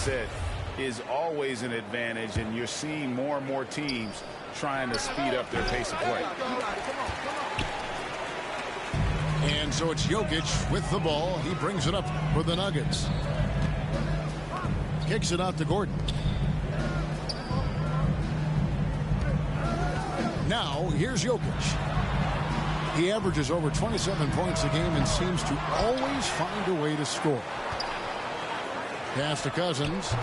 set is always an advantage, and you're seeing more and more teams trying to speed up their pace of play. And so it's Jokic with the ball. He brings it up for the Nuggets. Kicks it out to Gordon. Now, here's Jokic. He averages over 27 points a game and seems to always find a way to score. Pass to Cousins.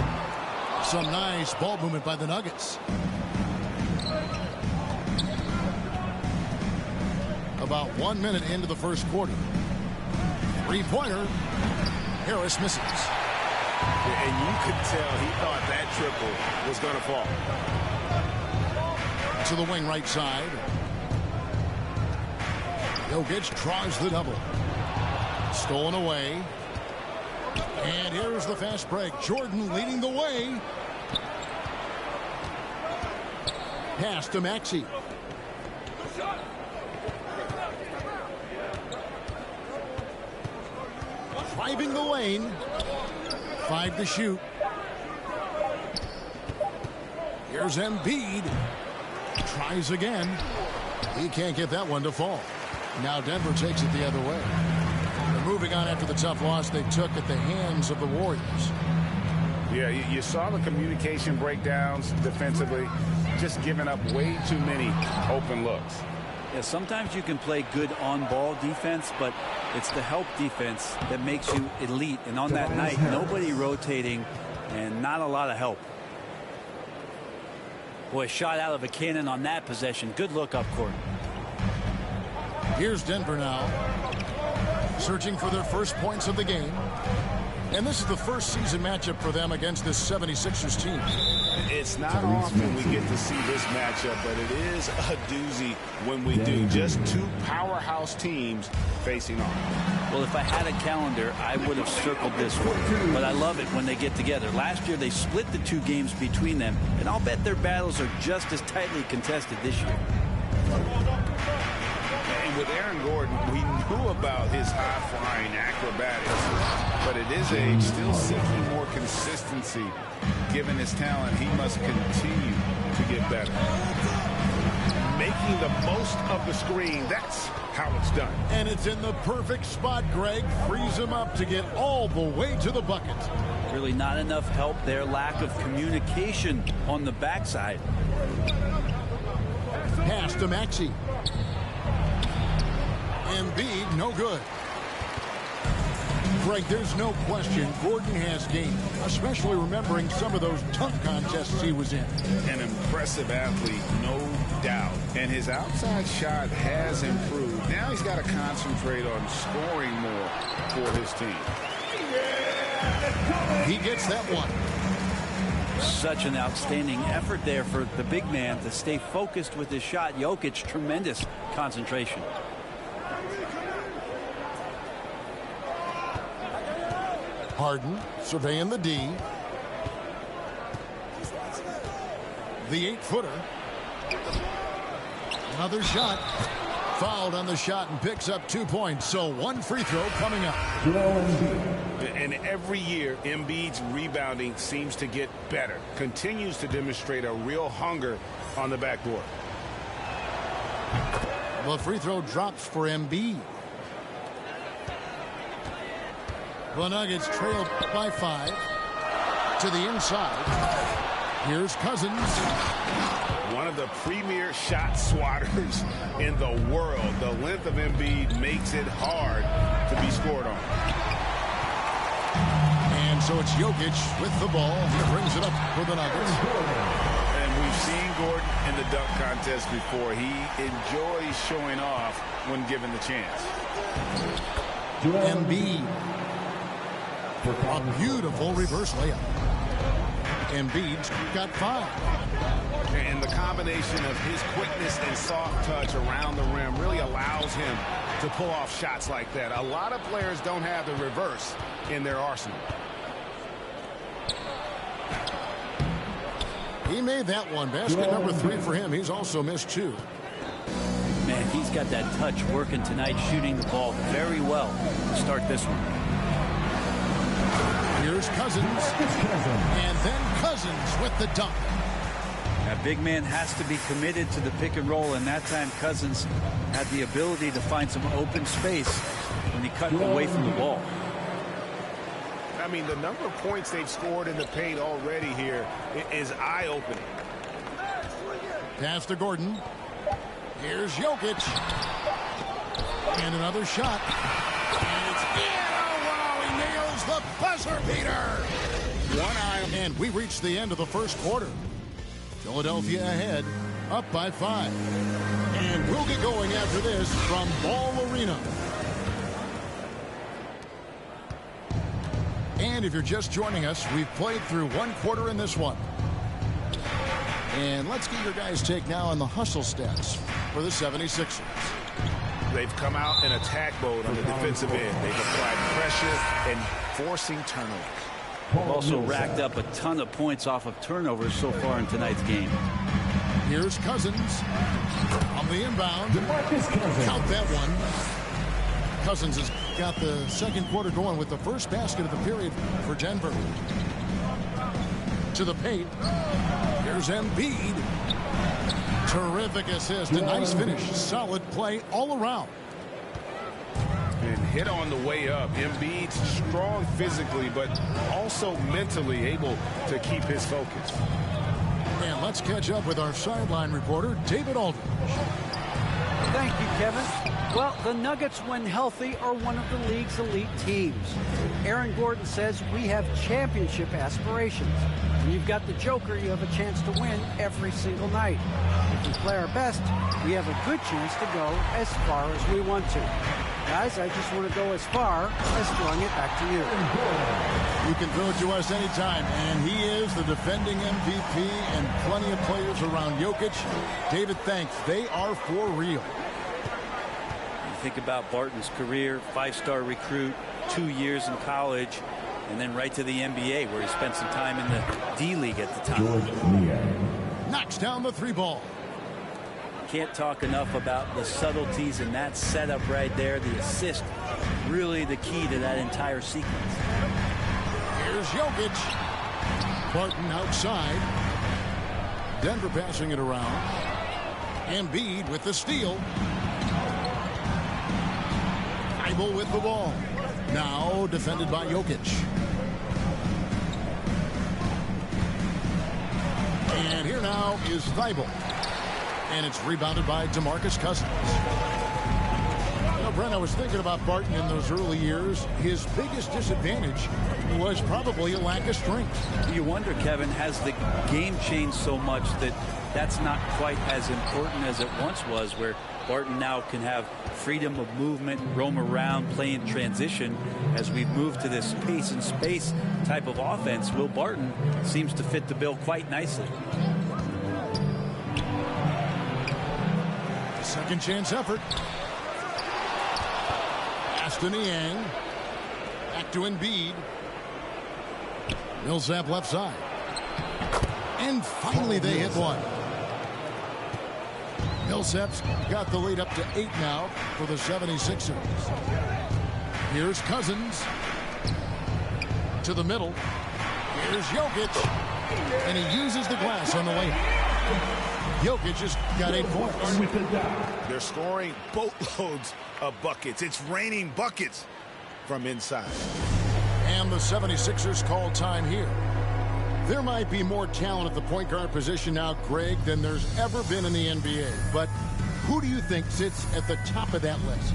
Some nice ball movement by the Nuggets. About 1 minute into the first quarter. Three-pointer. Harris misses. And you could tell he thought that triple was going to fall. To the wing right side. Jokic tries the double. Stolen away. And here's the fast break. Jordan leading the way. Pass to Maxey. Driving the lane. 5 to shoot. Here's Embiid. Tries again. He can't get that one to fall. Now Denver takes it the other way. They're moving on after the tough loss they took at the hands of the Warriors. Yeah, you saw the communication breakdowns defensively, just giving up way too many open looks. Yeah, sometimes you can play good on-ball defense, but it's the help defense that makes you elite. And on that night, nobody rotating and not a lot of help. Boy, shot out of a cannon on that possession. Good look up court. Here's Denver now, searching for their first points of the game. And this is the first season matchup for them against this 76ers team. It's not often we get to see this matchup, but it is a doozy when we do. Just two powerhouse teams facing off. Well, if I had a calendar, I would have circled this one. But I love it when they get together. Last year, they split the two games between them, and I'll bet their battles are just as tightly contested this year. And with Aaron Gordon, we knew about his high-flying acrobatics, but at his age, still seeking more consistency. Given his talent, he must continue to get better. Making the most of the screen, that's how it's done. And it's in the perfect spot, Greg. Frees him up to get all the way to the bucket. Really not enough help there. Lack of communication on the backside. Pass to Maxey. Embiid, no good. Greg, there's no question Gordon has game, especially remembering some of those dunk contests he was in. An impressive athlete, no doubt. And his outside shot has improved. Now he's got to concentrate on scoring more for his team. He gets that one. Such an outstanding effort there for the big man to stay focused with his shot. Jokic, tremendous concentration. Harden surveying the D. The 8-footer. Another shot. Fouled on the shot and picks up 2 points. So one free throw coming up. And every year, Embiid's rebounding seems to get better. Continues to demonstrate a real hunger on the backboard. The free throw drops for Embiid. The Nuggets trail by 5 to the inside. Here's Cousins. One of the premier shot swatters in the world. The length of Embiid makes it hard to be scored on. And so it's Jokic with the ball. He brings it up for the Nuggets. And we've seen Gordon in the dunk contest before. He enjoys showing off when given the chance. Embiid. A beautiful reverse layup. Embiid's got 5. And the combination of his quickness and soft touch around the rim really allows him to pull off shots like that. A lot of players don't have the reverse in their arsenal. He made that one. Basket number 3 for him. He's also missed 2. Man, he's got that touch working tonight, shooting the ball very well to start this one. Here's Cousins. with the dunk. That big man has to be committed to the pick and roll, and that time Cousins had the ability to find some open space when he cut away from the ball. I mean, the number of points they've scored in the paint already here is eye-opening. Pass to Gordon. Here's Jokic. And another shot. And it's in. Oh, wow, he nails the buzzer beater. One eye. And we reached the end of the first quarter. Philadelphia ahead, up by 5. And we'll get going after this from Ball Arena. And if you're just joining us, we've played through one quarter in this one. And let's get your guys' take now on the hustle stats for the 76ers. They've come out in attack mode on the defensive end. They've applied pressure and forcing turnovers. They've also racked up a ton of points off of turnovers so far in tonight's game. Here's Cousins on the inbound. Count that one. Cousins has got the second quarter going with the first basket of the period for Denver. To the paint. Here's Embiid. Terrific assist. A nice finish. Solid play all around. And hit on the way up. Embiid's strong physically, but also mentally able to keep his focus. And let's catch up with our sideline reporter, David Aldridge. Thank you, Kevin. Well, the Nuggets, when healthy, are one of the league's elite teams. Aaron Gordon says we have championship aspirations. When you've got the Joker, you have a chance to win every single night. If we play our best, we have a good chance to go as far as we want to. Guys, I just want to go as far as throwing it back to you. You can throw it to us anytime, and he is the defending MVP and plenty of players around Jokic. David, thanks. They are for real. You think about Barton's career, 5-star recruit, 2 years in college, and then right to the NBA where he spent some time in the D-League at the time. Knocks down the 3 ball. Can't talk enough about the subtleties in that setup right there. The assist, really the key to that entire sequence. Here's Jokic. Barton outside. Denver passing it around. Embiid with the steal. Thibault with the ball. Now defended by Jokic. And here now is Thibault. And it's rebounded by DeMarcus Cousins. Now, Brent, I was thinking about Barton in those early years. His biggest disadvantage was probably a lack of strength. You wonder, Kevin, has the game changed so much that that's not quite as important as it once was, where Barton now can have freedom of movement, roam around, play in transition. As we've moved to this pace and space type of offense, Will Barton seems to fit the bill quite nicely. Second chance effort. Pass to Niang. Back to Embiid. Millsap left side. And finally they hit one. Millsap's got the lead up to 8 now for the 76ers. Here's Cousins. To the middle. Here's Jokic. And he uses the glass on the way. Jokic just got 8 points. They're scoring boatloads of buckets. It's raining buckets from inside. And the 76ers call time here. There might be more talent at the point guard position now, Greg, than there's ever been in the NBA. But who do you think sits at the top of that list?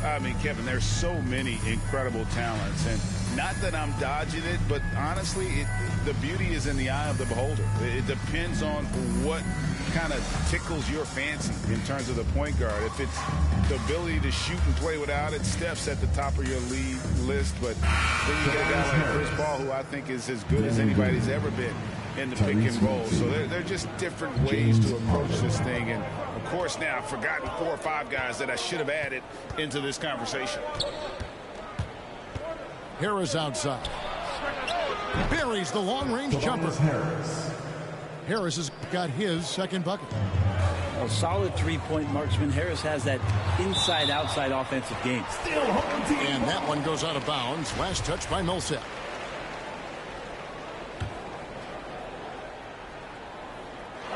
I mean, Kevin, there's so many incredible talents. And not that I'm dodging it, but honestly, the beauty is in the eye of the beholder. It depends on what kind of tickles your fancy in terms of the point guard. If it's the ability to shoot and play without it, Steph's at the top of your league list. But then you get a guy like Chris Paul, who I think is as good as anybody's ever been in the pick and roll. So they're just different ways to approach this thing. And, of course, now I've forgotten 4 or 5 guys that I should have added into this conversation. Harris outside. Buries the long-range jumper. Harris has got his second bucket. A solid 3-point marksman. Harris has that inside-outside offensive game. And that one goes out of bounds. Last touch by Millsap.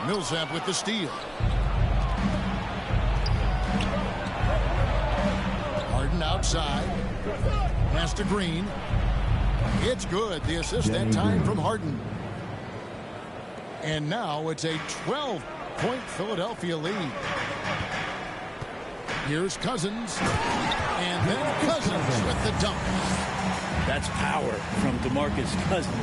Millsap with the steal. Harden outside. Pass to Green. It's good. The assist that time from Harden. And now it's a 12-point Philadelphia lead. Here's Cousins. And then Cousins with the dunk. That's power from DeMarcus Cousins.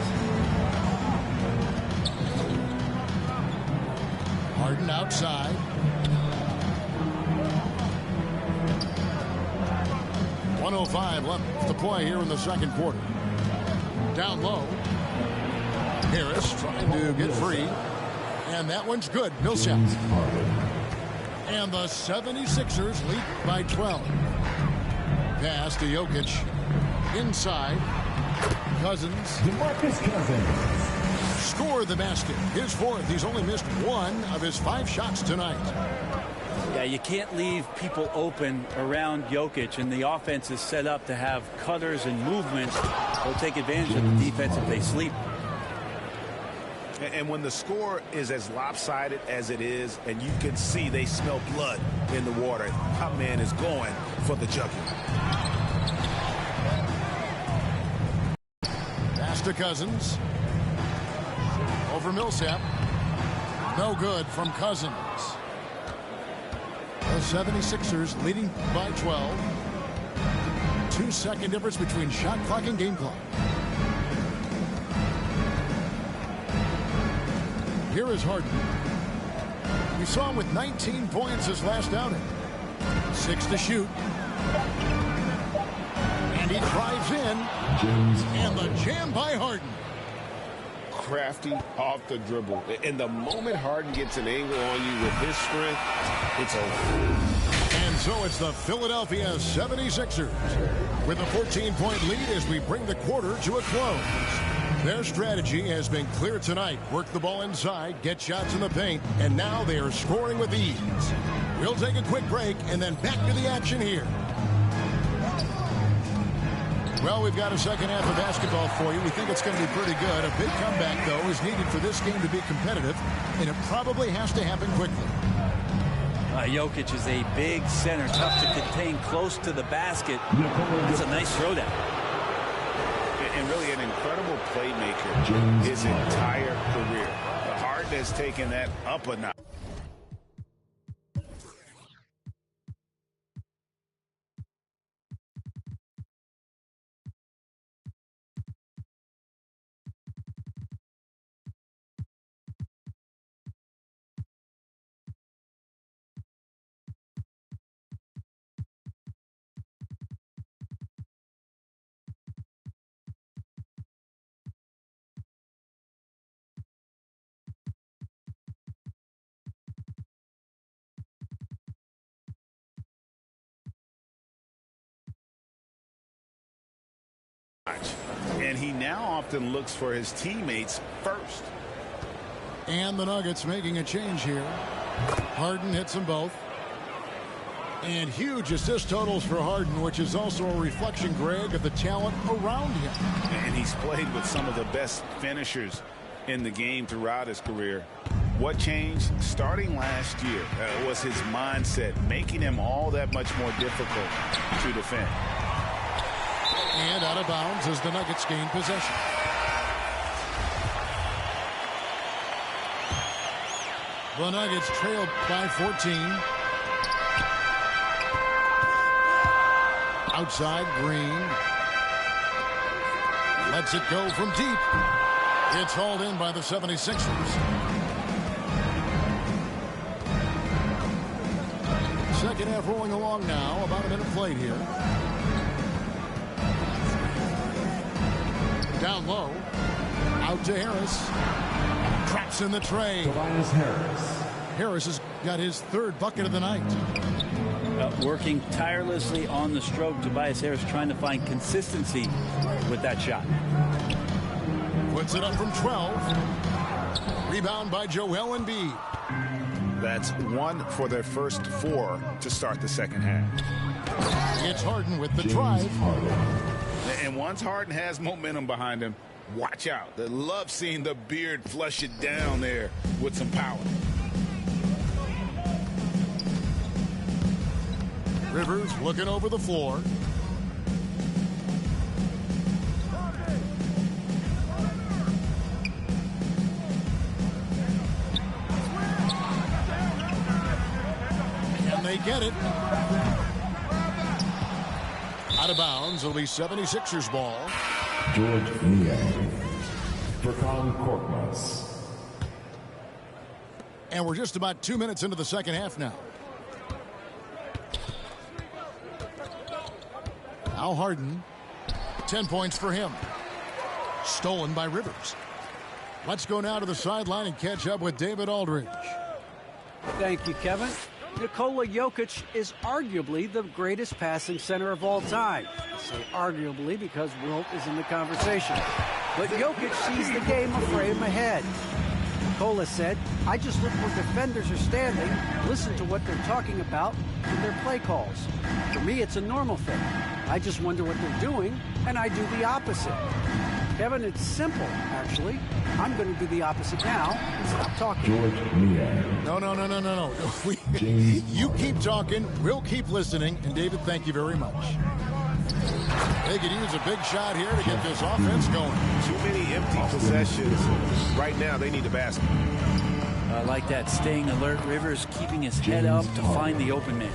Harden outside. .105 left to play here in the second quarter. Down low. Harris trying to get free. And that one's good. Millsap. And the 76ers lead by 12. Pass to Jokic. Inside. Cousins. DeMarcus Cousins. Score the basket. His fourth. He's only missed one of his 5 shots tonight. Yeah, you can't leave people open around Jokic, and the offense is set up to have cutters and movements. They'll take advantage of the defense if they sleep. And when the score is as lopsided as it is, and you can see they smell blood in the water, my man is going for the jugular. Pass to Cousins. Over Millsap. No good from Cousins. The 76ers leading by 12. 2-second difference between shot clock and game clock. Here is Harden. We saw him with 19 points his last outing. 6 to shoot. And he drives in. And the jam by Harden. Crafty off the dribble. And the moment Harden gets an angle on you with his strength, it's over. And so it's the Philadelphia 76ers with a 14-point lead as we bring the quarter to a close. Their strategy has been clear tonight. Work the ball inside, get shots in the paint, and now they are scoring with ease. We'll take a quick break and then back to the action here. Well, we've got a second half of basketball for you. We think it's going to be pretty good. A big comeback, though, is needed for this game to be competitive, and it probably has to happen quickly. Jokic is a big center, tough to contain close to the basket. It's a nice throwdown. And really an incredible playmaker his entire career. The Harden has taken that up a notch. And he now often looks for his teammates first. And the Nuggets making a change here. Harden hits them both. And huge assist totals for Harden, which is also a reflection, Greg, of the talent around him. And he's played with some of the best finishers in the game throughout his career. What changed starting last year was his mindset, making him all that much more difficult to defend. And out of bounds as the Nuggets gain possession. The Nuggets trailed by 14. Outside, Green. Lets it go from deep. It's hauled in by the 76ers. Second half rolling along now. About a minute played here. Down low. Out to Harris. Traps in the tray. Tobias Harris. Harris has got his third bucket of the night. Working tirelessly on the stroke. Tobias Harris trying to find consistency with that shot. Puts it up from 12. Rebound by Joel Embiid. That's one for their first 4 to start the second half. It's Harden with the drive. And once Harden has momentum behind him, Watch out. I love seeing the beard flush it down there with some power. Rivers looking over the floor. And they get it. Out of bounds. It'll be 76ers ball. George Niang for Colin Korkmaz. And we're just about 2 minutes into the second half now. Al Harden, 10 points for him. Stolen by Rivers. Let's go now to the sideline and catch up with David Aldridge. Thank you, Kevin. Nikola Jokic is arguably the greatest passing center of all time. I say arguably because Wilt is in the conversation. But Jokic sees the game a frame ahead. Nikola said, I just look where defenders are standing, listen to what they're talking about in their play calls. For me, it's a normal thing. I just wonder what they're doing, and I do the opposite. Kevin, it's simple, actually. I'm going to do the opposite now and stop talking. George Niang. No. You keep talking, we'll keep listening, and David, thank you very much. They could use a big shot here to get this offense going. Too many empty possessions. Right now, they need a basket. I like that, staying alert. Rivers keeping his head up to find the open man.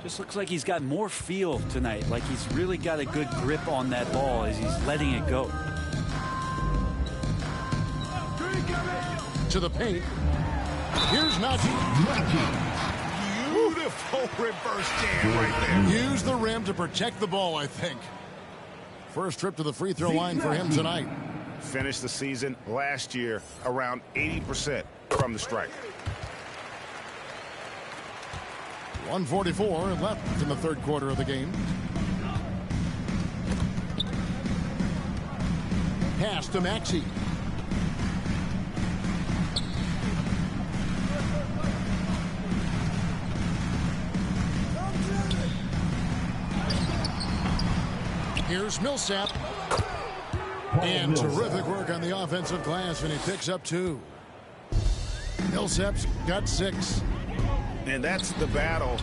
Just looks like he's got more feel tonight, like he's really got a good grip on that ball as he's letting it go. To the paint. Here's Najee. Beautiful reverse jam right there. Use the rim to protect the ball, I think. First trip to the free throw line for him tonight. Finished the season last year around 80% from the stripe. 1:44 left in the third quarter of the game. Pass to Maxey. Here's Millsap. And terrific work on the offensive glass, and he picks up 2. Millsap's got 6. And that's the battle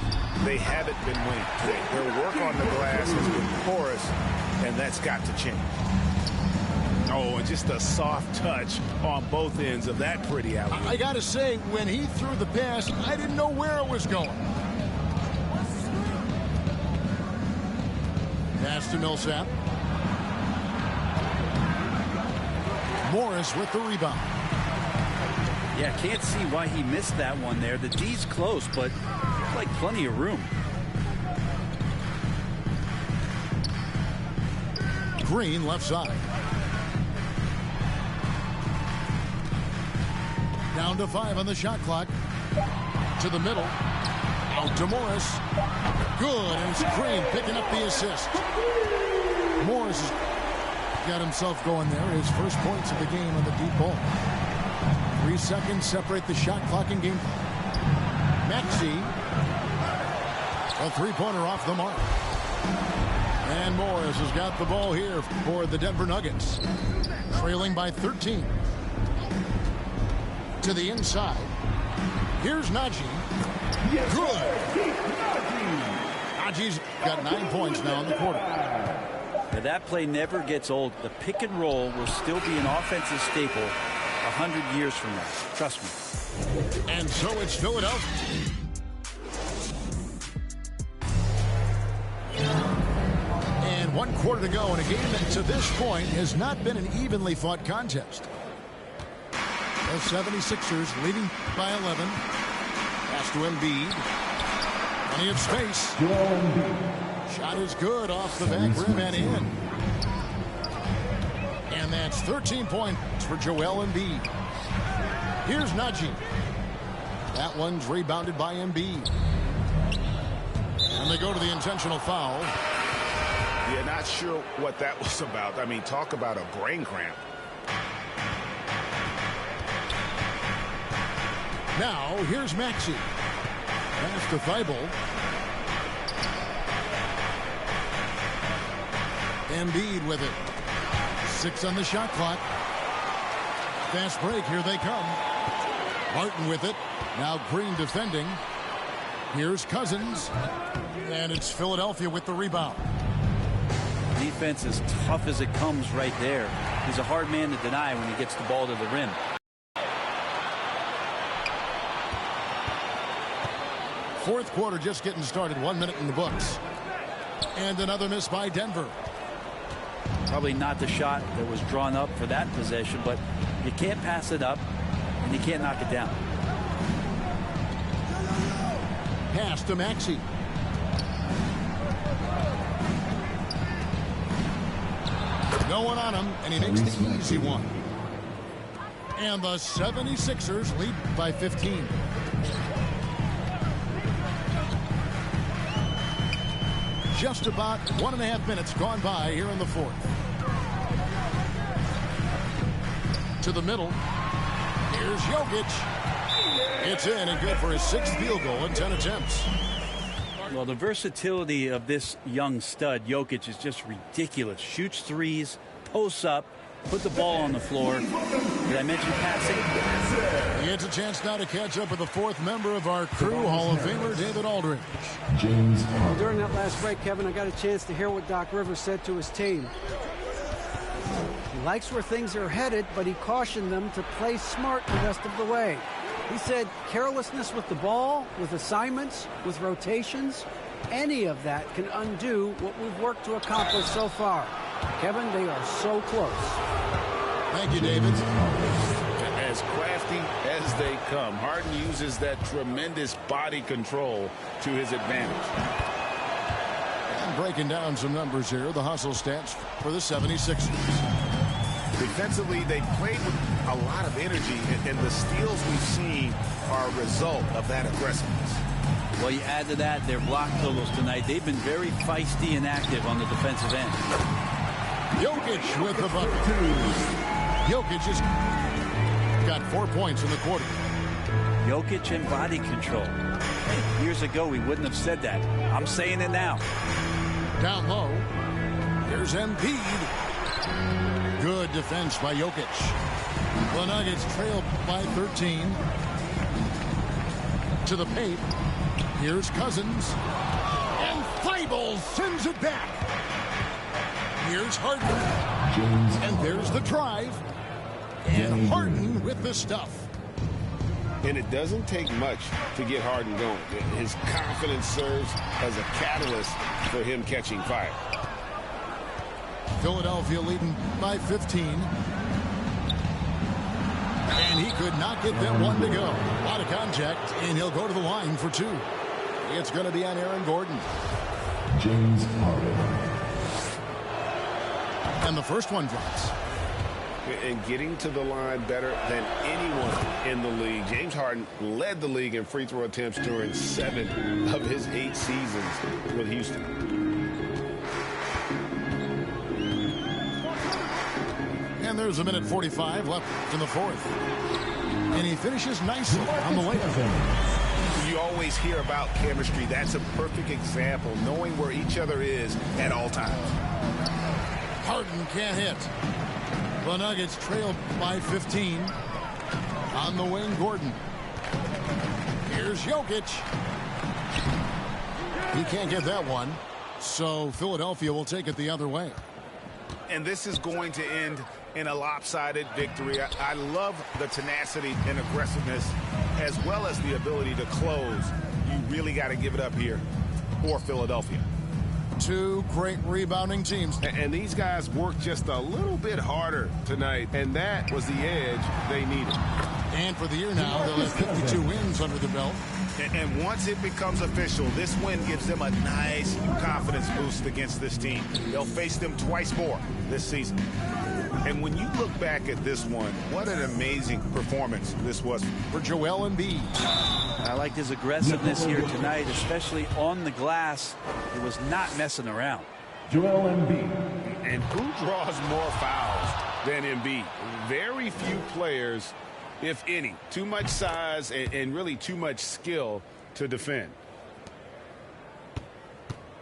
they haven't been winning today. Their work on the glass has been porous, and that's got to change. Oh, and just a soft touch on both ends of that pretty alley. I got to say, when he threw the pass, I didn't know where it was going. Pass to Millsap. Morris with the rebound. Yeah, can't see why he missed that one there. The D's close, but like plenty of room. Green left side. Down to 5 on the shot clock. To the middle. Out to Morris. Good, and it's Green picking up the assist. Morris has got himself going there. His first points of the game on the deep ball. 3 seconds separate the shot clock and game. Maxey. A three-pointer off the mark. And Morris has got the ball here for the Denver Nuggets. Trailing by 13. To the inside. Here's Najee. Good. Najee's got 9 points now in the quarter. Now that play never gets old. The pick and roll will still be an offensive staple 100 years from now. Trust me. And so it's Philadelphia. And 1 quarter to go in a game that to this point has not been an evenly fought contest. The 76ers leading by 11. Pass to Embiid. Plenty of space. Shot is good off the back rim and in. And that's 13 points for Joel Embiid. Here's Najee. That one's rebounded by Embiid. And they go to the intentional foul. Yeah, not sure what that was about. I mean, talk about a brain cramp. Now, here's Maxey. Pass to Thibault. Embiid with it. 6 on the shot clock. Fast break. Here they come. Martin with it. Now Green defending. Here's Cousins. And it's Philadelphia with the rebound. Defense is tough as it comes right there. He's a hard man to deny when he gets the ball to the rim. Fourth quarter just getting started. 1 minute in the books. And another miss by Denver. Probably not the shot that was drawn up for that possession, but you can't pass it up and you can't knock it down. Pass to Maxey. No one on him, and he makes the easy one. And the 76ers lead by 15. Just about 1.5 minutes gone by here in the fourth. To the middle. Here's Jokic. It's in and good for his 6th field goal in 10 attempts. Well, the versatility of this young stud, Jokic, is just ridiculous. Shoots threes, posts up, put the ball on the floor. Did I mention passing? He gets a chance now to catch up with the 4th member of our crew, Hall of Famer David Aldridge. Well, during that last break, Kevin, I got a chance to hear what Doc Rivers said to his team. He likes where things are headed, but he cautioned them to play smart the rest of the way. He said carelessness with the ball, with assignments, with rotations, any of that can undo what we've worked to accomplish so far. Kevin, they are so close. Thank you, David. As crafty as they come, Harden uses that tremendous body control to his advantage. And breaking down some numbers here, the hustle stats for the 76ers. Defensively, they played with a lot of energy, and the steals we've seen are a result of that aggressiveness. Well, you add to that their block totals tonight. They've been very feisty and active on the defensive end. Jokic with the bucket. Jokic has got 4 points in the quarter. Jokic and body control. Hey, years ago, we wouldn't have said that. I'm saying it now. Down low. Here's Embiid. Good defense by Jokic. The Nuggets trail by 13. To the paint. Here's Cousins. And Thibault sends it back. Here's Harden. And there's the drive. And Harden with the stuff. And it doesn't take much to get Harden going. His confidence serves as a catalyst for him catching fire. Philadelphia leading by 15. And he could not get them one to go. A lot of contact, and he'll go to the line for 2. It's going to be on Aaron Gordon. James Harden. And the first one drops. And getting to the line better than anyone in the league. James Harden led the league in free throw attempts during 7 of his 8 seasons with Houston. And there's 1:45 left in the fourth. And he finishes nicely on the layup. You always hear about chemistry. That's a perfect example, knowing where each other is at all times. Harden can't hit. The Nuggets trail by 15. On the wing, Gordon. Here's Jokic. He can't get that one. So Philadelphia will take it the other way. And this is going to end in a lopsided victory. I love the tenacity and aggressiveness as well as the ability to close. You really got to give it up here for Philadelphia. 2 great rebounding teams. And these guys worked just a little bit harder tonight, and that was the edge they needed. And for the year now, they'll have 52 wins under the belt. And once it becomes official, this win gives them a nice confidence boost against this team. They'll face them twice more this season. And when you look back at this one, what an amazing performance this was for Joel Embiid. I liked his aggressiveness here tonight, especially on the glass. He was not messing around. Joel Embiid. And who draws more fouls than Embiid? Very few players, if any. Too much size and really too much skill to defend.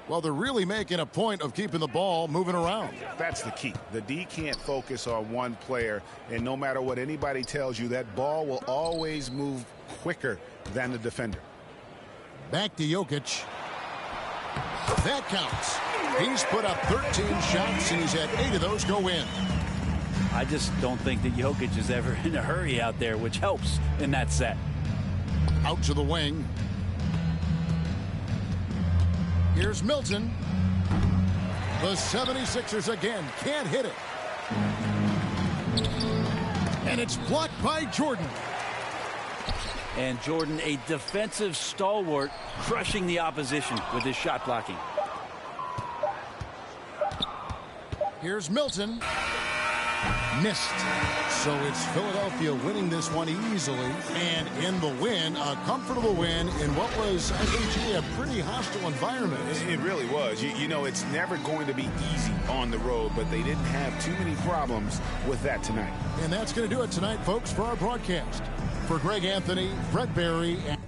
Well, they're really making a point of keeping the ball moving around. That's the key. The D can't focus on one player, and no matter what anybody tells you, that ball will always move quicker than the defender. Back to Jokic. That counts. He's put up 13 shots, and he's had 8 of those go in. I just don't think that Jokic is ever in a hurry out there, which helps in that set. Out to the wing. Here's Milton. The 76ers again can't hit it. And it's blocked by Jordan. And Jordan, a defensive stalwart, crushing the opposition with his shot blocking. Here's Milton. Missed. So it's Philadelphia winning this one easily. And in the win, a comfortable win in what was, I think, a pretty hostile environment. It really was. You know, it's never going to be easy on the road, but they didn't have too many problems with that tonight. And that's going to do it tonight, folks, for our broadcast. For Greg Anthony, Brett Barry, and